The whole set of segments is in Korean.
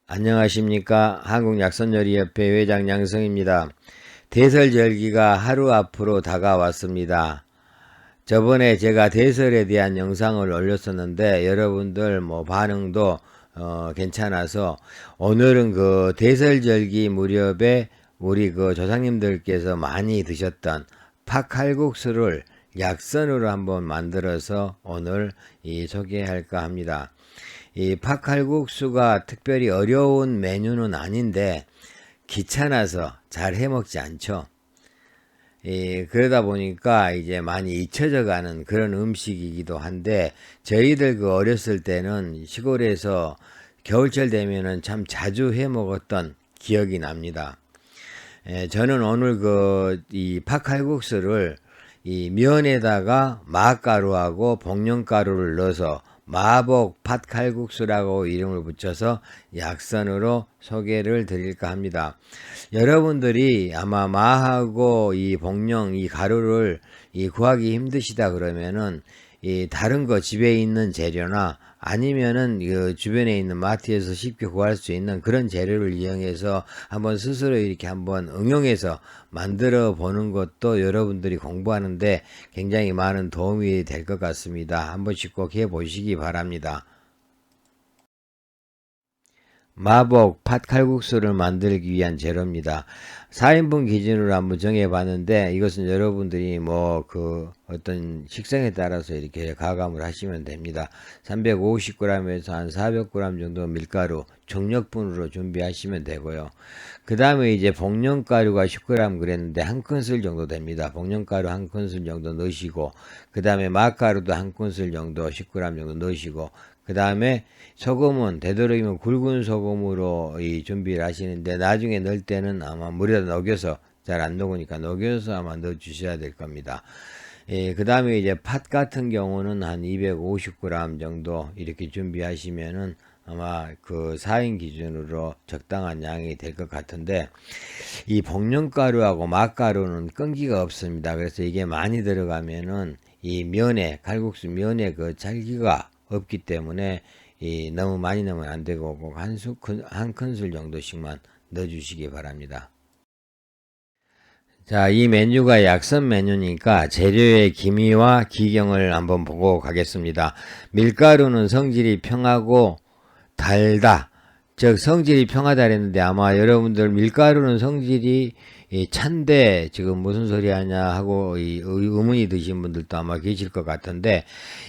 안녕하십니까. 한국약선요리협회 회장 양성입니다. 대설절기가 하루 앞으로 다가왔습니다. 저번에 제가 대설에 대한 영상을 올렸었는데 여러분들 반응도 괜찮아서 오늘은 그 대설절기 무렵에 우리 그 조상님들께서 많이 드셨던 팥칼국수를 약선으로 한번 만들어서 오늘 소개할까 합니다. 이 팥칼국수가 특별히 어려운 메뉴는 아닌데 귀찮아서 잘 해먹지 않죠. 그러다 보니까 이제 많이 잊혀져 가는 그런 음식이기도 한데 저희들 그 어렸을 때는 시골에서 겨울철 되면은 참 자주 해 먹었던 기억이 납니다. 저는 오늘 이 팥칼국수를 이 면에다가 마가루하고 복령가루를 넣어서 마복 팥칼국수라고 이름을 붙여서 약선으로 소개를 드릴까 합니다. 여러분들이 아마 마하고 이 복령 이 가루를 구하기 힘드시다 그러면은 다른 거 집에 있는 재료나 아니면은 그 주변에 있는 마트에서 쉽게 구할 수 있는 그런 재료를 이용해서 한번 스스로 이렇게 한번 응용해서 만들어 보는 것도 여러분들이 공부하는데 굉장히 많은 도움이 될 것 같습니다. 한 번씩 꼭 해보시기 바랍니다. 마복 팥칼국수를 만들기 위한 재료입니다. 4인분 기준으로 한번 정해봤는데 이것은 여러분들이 어떤 식성에 따라서 이렇게 가감을 하시면 됩니다. 350g에서 한 400g 정도 밀가루 정력분으로 준비하시면 되고요. 그 다음에 이제 복령가루가 10g 그랬는데 한 큰술 정도 됩니다. 복령가루 한 큰술 정도 넣으시고 그 다음에 맛가루도 한 큰술 정도 10g 정도 넣으시고 그 다음에 소금은 되도록이면 굵은 소금으로 준비를 하시는데 나중에 넣을 때는 아마 물에다 녹여서 잘 안 녹으니까 녹여서 아마 넣어 주셔야 될 겁니다. 그 다음에 이제 팥 같은 경우는 한 250g 정도 이렇게 준비하시면은 아마 그 4인 기준으로 적당한 양이 될 것 같은데 이 복령가루하고 맛가루는 끈기가 없습니다. 그래서 이게 많이 들어가면은 이 면에 칼국수 면에 그 찰기가 없기 때문에 너무 많이 넣으면 안 되고 꼭 한 큰술 정도씩만 넣어주시기 바랍니다. 자, 이 메뉴가 약선 메뉴니까 재료의 기미와 기경을 한번 보고 가겠습니다. 밀가루는 성질이 평하고 달다. 즉 성질이 평하다 그랬는데 아마 여러분들 밀가루는 성질이 찬데 지금 무슨 소리 하냐 하고 의문이 드신 분들도 아마 계실 것 같은데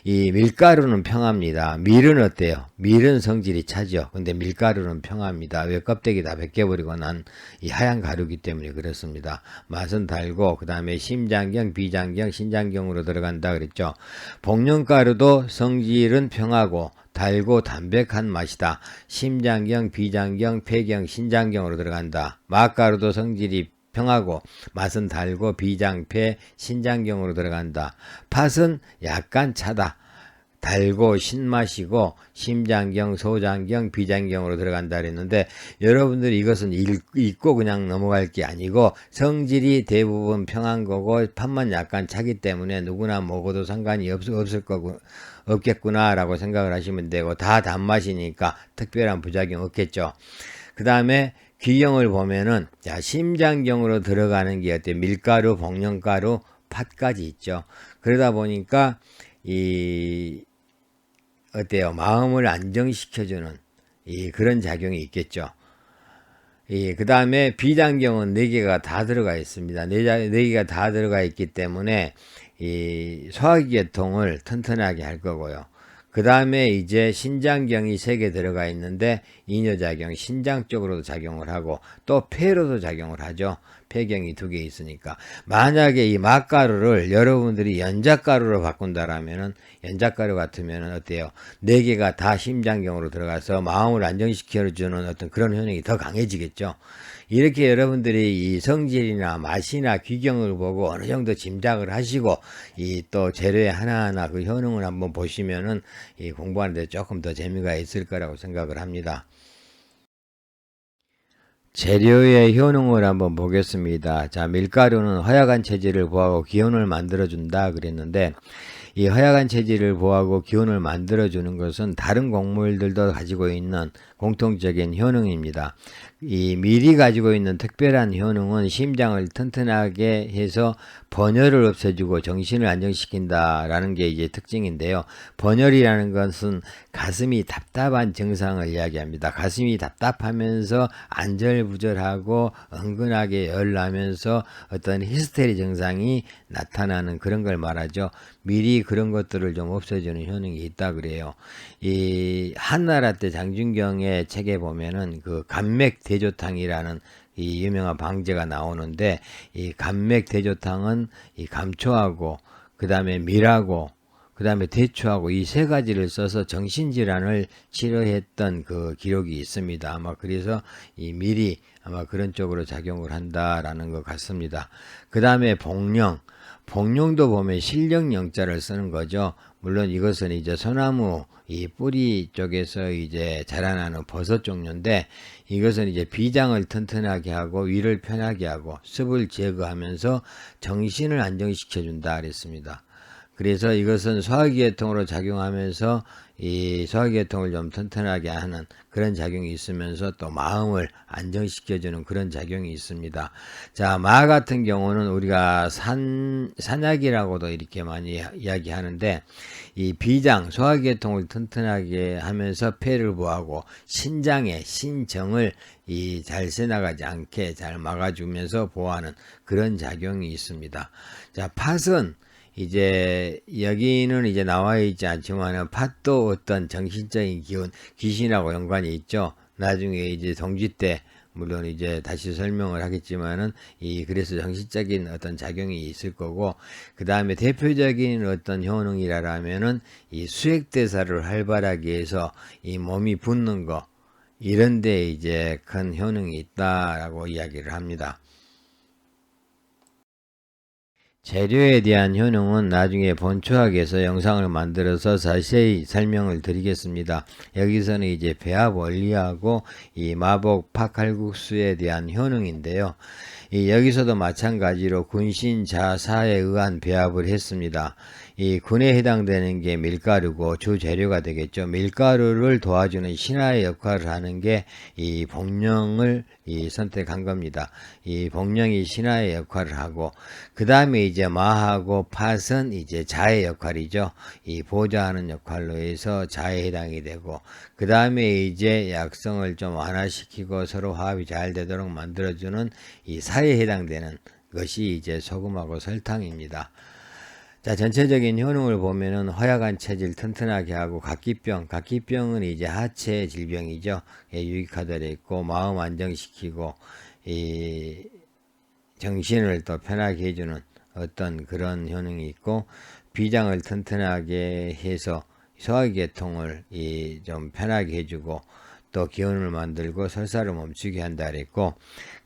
이 밀가루는 평합니다. 밀은 어때요? 밀은 성질이 차죠. 근데 밀가루는 평합니다. 왜 껍데기 다 벗겨버리고 난 이 하얀 가루기 때문에 그렇습니다. 맛은 달고 그 다음에 심장경, 비장경, 신장경으로 들어간다 그랬죠. 복령가루도 성질은 평하고 달고 담백한 맛이다. 심장경, 비장경, 폐경, 신장경으로 들어간다. 맛가루도 성질이 평하고 맛은 달고 비장폐, 신장경으로 들어간다. 팥은 약간 차다. 달고 신맛이고 심장경, 소장경, 비장경으로 들어간다 그랬는데 여러분들이 이것은 읽고 그냥 넘어갈 게 아니고 성질이 대부분 평한 거고 팥만 약간 차기 때문에 누구나 먹어도 상관이 없을 거고 없겠구나라고 생각을 하시면 되고 다 단맛이니까 특별한 부작용 없겠죠. 그 다음에 기경을 보면은 심장경으로 들어가는 게 어때요? 밀가루, 복령가루, 팥까지 있죠. 그러다 보니까 어때요? 마음을 안정시켜주는 그런 작용이 있겠죠. 그 다음에 비장경은 4개가 다 들어가 있습니다. 4개가 다 들어가 있기 때문에 소화계통을 튼튼하게 할 거고요. 그 다음에 이제 신장경이 3개 들어가 있는데 이뇨작용, 신장 쪽으로도 작용을 하고 또 폐로도 작용을 하죠. 폐경이 2개 있으니까 만약에 이 맛가루를 여러분들이 연작가루로 바꾼다라면은 연작가루 같으면은 어때요? 4개가 다 심장경으로 들어가서 마음을 안정시켜주는 어떤 그런 효능이 더 강해지겠죠. 이렇게 여러분들이 이 성질이나 맛이나 귀경을 보고 어느 정도 짐작을 하시고 또 재료의 하나하나 그 효능을 한번 보시면은 공부하는데 조금 더 재미가 있을 거라고 생각을 합니다. 재료의 효능을 한번 보겠습니다. 자, 밀가루는 허약한 체질을 보하고 기운을 만들어준다 그랬는데 이 허약한 체질을 보호하고 기운을 만들어주는 것은 다른 곡물들도 가지고 있는 공통적인 효능입니다. 이 밀이 가지고 있는 특별한 효능은 심장을 튼튼하게 해서 번혈을 없애주고 정신을 안정시킨다라는 게 이제 특징인데요. 번혈이라는 것은 가슴이 답답한 증상을 이야기합니다. 가슴이 답답하면서 안절부절하고 은근하게 열나면서 어떤 히스테리 증상이 나타나는 그런 걸 말하죠. 미리 그런 것들을 좀 없애주는 효능이 있다 그래요. 이 한나라 때 장준경의 책에 보면은 그 감맥대조탕이라는 이 유명한 방제가 나오는데, 이 감맥대조탕은 이 감초하고 그 다음에 밀하고 그 다음에 대추하고 이 세 가지를 써서 정신질환을 치료했던 그 기록이 있습니다. 아마 그래서 이 밀이 아마 그런 쪽으로 작용을 한다라는 것 같습니다. 그 다음에 복령. 복령도 보면 신령령자를 쓰는 거죠. 물론 이것은 이제 소나무 이 뿌리 쪽에서 이제 자라나는 버섯 종류인데, 이것은 이제 비장을 튼튼하게 하고 위를 편하게 하고 습을 제거하면서 정신을 안정시켜 준다 그랬습니다. 그래서 이것은 소화기계통으로 작용하면서 이 소화기계통을 좀 튼튼하게 하는 그런 작용이 있으면서 또 마음을 안정시켜주는 그런 작용이 있습니다. 자, 마 같은 경우는 우리가 산약이라고도 이렇게 많이 이야기하는데, 이 비장, 소화기계통을 튼튼하게 하면서 폐를 보호하고 신장의 신정을 이 잘 새나가지 않게 잘 막아주면서 보호하는 그런 작용이 있습니다. 자, 팥은 이제 여기는 이제 나와 있지 않지만 팥도 어떤 정신적인 기운, 귀신하고 연관이 있죠. 나중에 이제 동지 때 물론 이제 다시 설명을 하겠지만은 그래서 정신적인 어떤 작용이 있을 거고, 그 다음에 대표적인 어떤 효능이라면은 이 수액대사를 활발하게 해서 이 몸이 붓는 거, 이런데 이제 큰 효능이 있다라고 이야기를 합니다. 재료에 대한 효능은 나중에 본초학에서 영상을 만들어서 자세히 설명을 드리겠습니다. 여기서는 이제 배합 원리하고 이 마복 팥칼국수에 대한 효능인데요. 여기서도 마찬가지로 군신자사에 의한 배합을 했습니다. 이 군에 해당되는 게 밀가루고 주 재료가 되겠죠. 밀가루를 도와주는 신하의 역할을 하는 게 이 복령을 선택한 겁니다. 이 복령이 신하의 역할을 하고, 그 다음에 이제 마하고 팥은 이제 자의 역할이죠. 이 보좌하는 역할로 해서 자에 해당이 되고, 그 다음에 이제 약성을 좀 완화시키고 서로 화합이 잘 되도록 만들어주는 이 사에 해당되는 것이 이제 소금하고 설탕입니다. 자, 전체적인 효능을 보면은 허약한 체질 튼튼하게 하고, 각기병은 이제 하체 질병이죠. 유익하도록 있고, 마음 안정시키고, 이 정신을 또 편하게 해주는 어떤 그런 효능이 있고, 비장을 튼튼하게 해서 소화계통을 좀 편하게 해주고, 또 기운을 만들고 설사를 멈추게 한다 그랬고,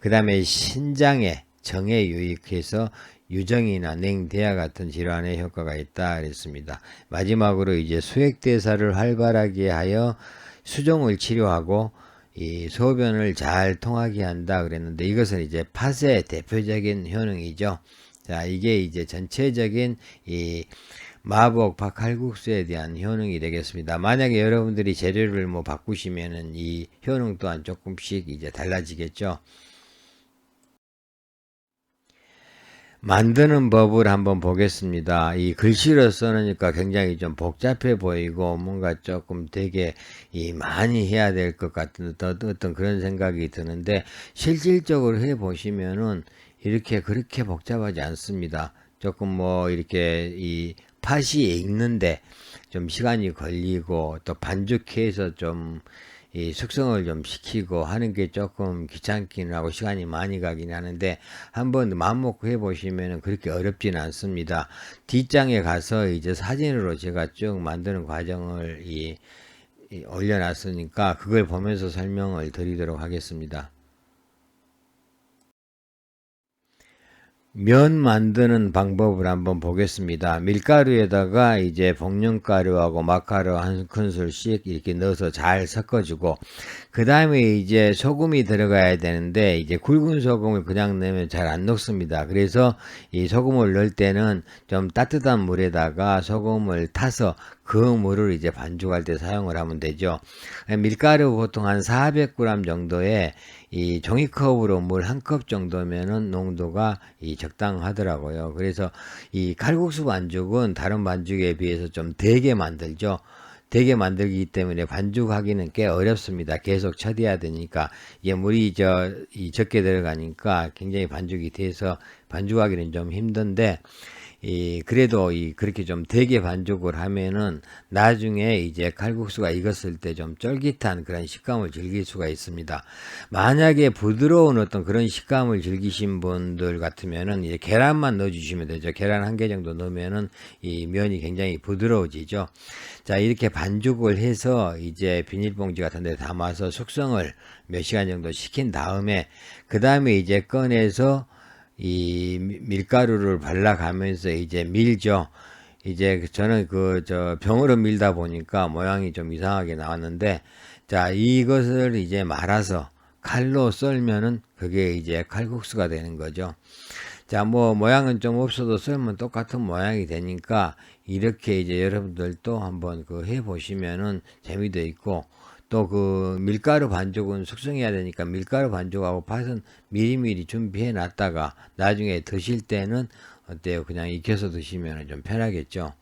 그 다음에 신장에 정에 유익해서 유정이나 냉대화 같은 질환에 효과가 있다 그랬습니다. 마지막으로 이제 수액대사를 활발하게 하여 수종을 치료하고 이 소변을 잘 통하게 한다 그랬는데, 이것은 이제 팥의 대표적인 효능이죠. 자, 이게 이제 전체적인 이 마복 팥칼국수에 대한 효능이 되겠습니다. 만약에 여러분들이 재료를 뭐 바꾸시면은 이 효능 또한 조금씩 이제 달라지겠죠. 만드는 법을 한번 보겠습니다. 이 글씨로 써놓으니까 굉장히 좀 복잡해 보이고 뭔가 조금 되게 많이 해야 될 것 같은 어떤 그런 생각이 드는데, 실질적으로 해 보시면은 이렇게 그렇게 복잡하지 않습니다. 조금 뭐 이렇게 이 팥이 익는데 좀 시간이 걸리고, 또 반죽해서 좀 이 숙성을 좀 시키고 하는 게 조금 귀찮기는 하고 시간이 많이 가긴 하는데, 한번 맘먹고 해보시면 그렇게 어렵진 않습니다. 뒷장에 가서 이제 사진으로 제가 쭉 만드는 과정을 올려놨으니까 그걸 보면서 설명을 드리도록 하겠습니다. 면 만드는 방법을 한번 보겠습니다. 밀가루에다가 이제 복륜가루하고 마카루 한 큰술씩 이렇게 넣어서 잘 섞어주고, 그 다음에 이제 소금이 들어가야 되는데, 이제 굵은 소금을 그냥 넣으면 잘 안 녹습니다. 그래서 이 소금을 넣을 때는 좀 따뜻한 물에다가 소금을 타서 그 물을 이제 반죽할 때 사용을 하면 되죠. 밀가루 보통 한 400g 정도에 이 종이컵으로 물 한 컵 정도면은 농도가 적당하더라고요. 그래서 이 칼국수 반죽은 다른 반죽에 비해서 좀 되게 만들죠. 되게 만들기 때문에 반죽하기는 꽤 어렵습니다. 계속 쳐대야 되니까. 이게 물이 적게 들어가니까 굉장히 반죽이 돼서 반죽하기는 좀 힘든데, 그래도 그렇게 좀 되게 반죽을 하면은 나중에 이제 칼국수가 익었을 때 좀 쫄깃한 그런 식감을 즐길 수가 있습니다. 만약에 부드러운 어떤 그런 식감을 즐기신 분들 같으면은 이제 계란만 넣어주시면 되죠. 계란 한 개 정도 넣으면은 이 면이 굉장히 부드러워지죠. 자, 이렇게 반죽을 해서 이제 비닐봉지 같은 데 담아서 숙성을 몇 시간 정도 시킨 다음에, 그 다음에 이제 꺼내서 이 밀가루를 발라가면서 이제 밀죠. 이제 저는 병으로 밀다 보니까 모양이 좀 이상하게 나왔는데, 자, 이것을 이제 말아서 칼로 썰면은 그게 이제 칼국수가 되는 거죠. 자, 뭐 모양은 좀 없어도 썰면 똑같은 모양이 되니까 이렇게 이제 여러분들도 한번 해 보시면은 재미도 있고, 또 밀가루 반죽은 숙성해야 되니까 밀가루 반죽하고 팥은 미리미리 준비해 놨다가 나중에 드실 때는 어때요? 그냥 익혀서 드시면 좀 편하겠죠.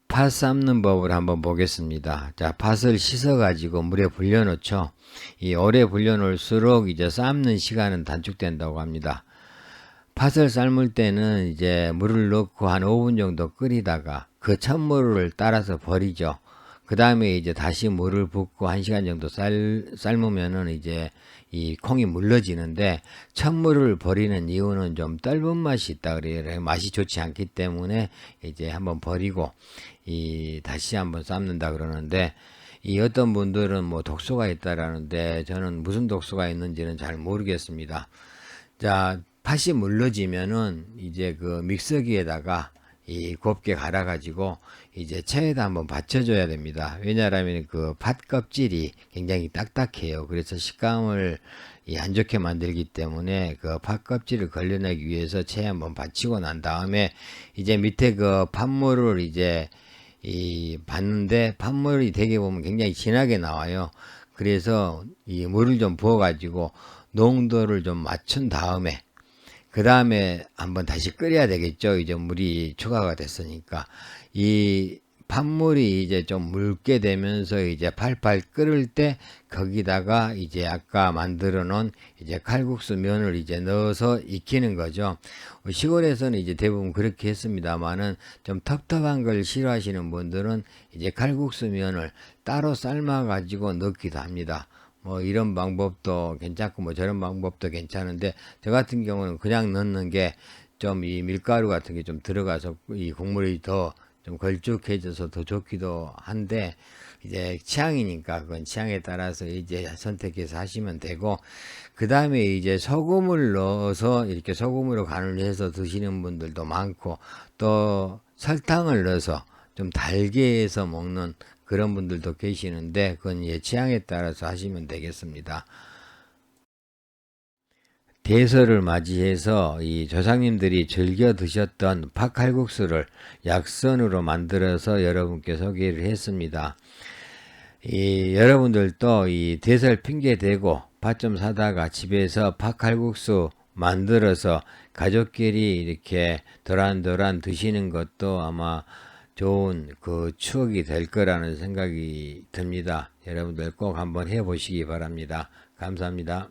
팥 삶는 법을 한번 보겠습니다. 자, 팥을 씻어 가지고 물에 불려 놓죠. 이 오래 불려 놓을수록 이제 삶는 시간은 단축된다고 합니다. 팥을 삶을 때는 이제 물을 넣고 한 5분 정도 끓이다가 그 찬물을 따라서 버리죠. 그 다음에 이제 다시 물을 붓고 1시간 정도 삶으면은 이제 이 콩이 물러지는데, 찬물을 버리는 이유는 좀 떫은 맛이 있다 그래요. 맛이 좋지 않기 때문에 이제 한번 버리고 다시 한번 삶는다 그러는데, 이 어떤 분들은 뭐 독소가 있다라는데 저는 무슨 독소가 있는지는 잘 모르겠습니다. 자, 팥이 물러지면은 이제 믹서기에다가 곱게 갈아가지고 이제 체에다 한번 받쳐줘야 됩니다. 왜냐하면 팥 껍질이 굉장히 딱딱해요. 그래서 식감을 안 좋게 만들기 때문에 팥 껍질을 걸려내기 위해서 체에 한번 받치고 난 다음에 이제 밑에 팥물을 이제 받는데, 팥물이 되게 보면 굉장히 진하게 나와요. 그래서 이 물을 좀 부어가지고 농도를 좀 맞춘 다음에 그 다음에 한번 다시 끓여야 되겠죠. 이제 물이 추가가 됐으니까. 이 팥물이 이제 좀 묽게 되면서 이제 팔팔 끓을 때 거기다가 이제 아까 만들어 놓은 이제 칼국수 면을 이제 넣어서 익히는 거죠. 시골에서는 이제 대부분 그렇게 했습니다만은 좀 텁텁한 걸 싫어하시는 분들은 이제 칼국수 면을 따로 삶아 가지고 넣기도 합니다. 뭐 이런 방법도 괜찮고 뭐 저런 방법도 괜찮은데, 저 같은 경우는 그냥 넣는 게 좀 이 밀가루 같은 게 좀 들어가서 이 국물이 더 좀 걸쭉해져서 더 좋기도 한데, 이제 취향이니까 그건 취향에 따라서 이제 선택해서 하시면 되고, 그 다음에 이제 소금을 넣어서 이렇게 소금으로 간을 해서 드시는 분들도 많고, 또 설탕을 넣어서 좀 달게 해서 먹는 그런 분들도 계시는데, 그건 예 취향에 따라서 하시면 되겠습니다. 대설을 맞이해서 이 조상님들이 즐겨 드셨던 팥칼국수를 약선으로 만들어서 여러분께 소개를 했습니다. 여러분들도 이 대설 핑계 대고 팥 좀 사다가 집에서 팥칼국수 만들어서 가족끼리 이렇게 도란도란 드시는 것도 아마 좋은 추억이 될 거라는 생각이 듭니다. 여러분들 꼭 한번 해보시기 바랍니다. 감사합니다.